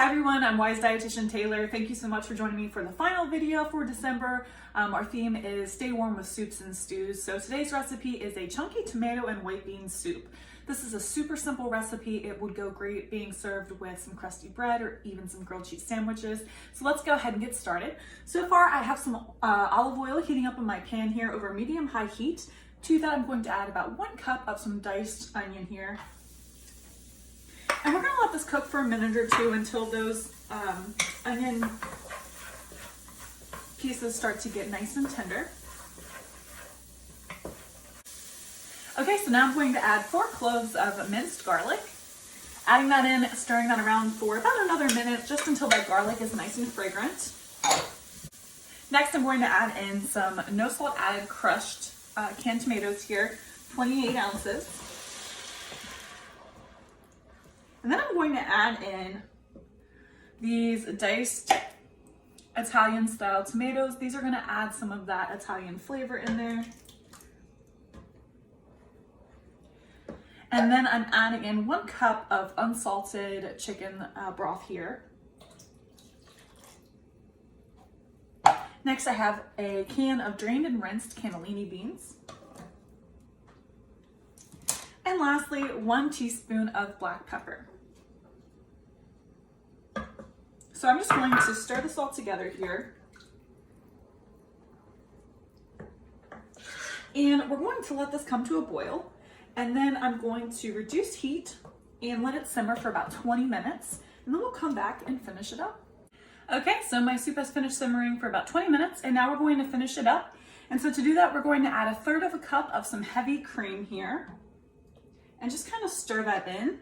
Hi everyone, I'm Weis Dietitian Taylor. Thank you so much for joining me for the final video for December. Our theme is stay warm with soups and stews. So today's recipe is a chunky tomato and white bean soup. This is a super simple recipe. It would go great being served with some crusty bread or even some grilled cheese sandwiches. So let's go ahead and get started. So far I have some olive oil heating up in my pan here over medium-high heat. To that I'm going to add about 1 cup of some diced onion here. And we're going to let this cook for a minute or two until those onion pieces start to get nice and tender. Okay, so now I'm going to add 4 cloves of minced garlic. Adding that in, stirring that around for about another minute, just until that garlic is nice and fragrant. Next, I'm going to add in some no salt added crushed canned tomatoes here, 28 ounces. And then I'm going to add in these diced Italian style tomatoes. These are going to add some of that Italian flavor in there. And then I'm adding in 1 cup of unsalted chicken broth here. Next, I have a can of drained and rinsed cannellini beans. And lastly, 1 teaspoon of black pepper. So I'm just going to stir this all together here. And we're going to let this come to a boil. And then I'm going to reduce heat and let it simmer for about 20 minutes. And then we'll come back and finish it up. Okay, so my soup has finished simmering for about 20 minutes and now we're going to finish it up. And so to do that, we're going to add 1/3 cup of some heavy cream here and just kind of stir that in.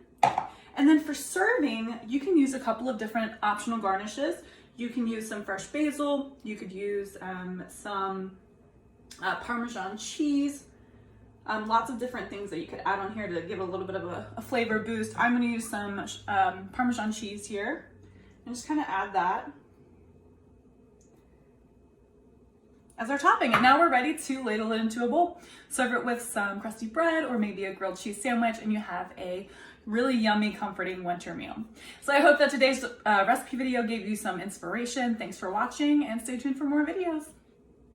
And then for serving, you can use a couple of different optional garnishes. You can use some fresh basil, you could use some Parmesan cheese, lots of different things that you could add on here to give a little bit of a flavor boost. I'm gonna use some Parmesan cheese here and just kind of add that as our topping. And now we're ready to ladle it into a bowl. Serve it with some crusty bread or maybe a grilled cheese sandwich and you have a really yummy, comforting winter meal. So I hope that today's recipe video gave you some inspiration. Thanks for watching and stay tuned for more videos.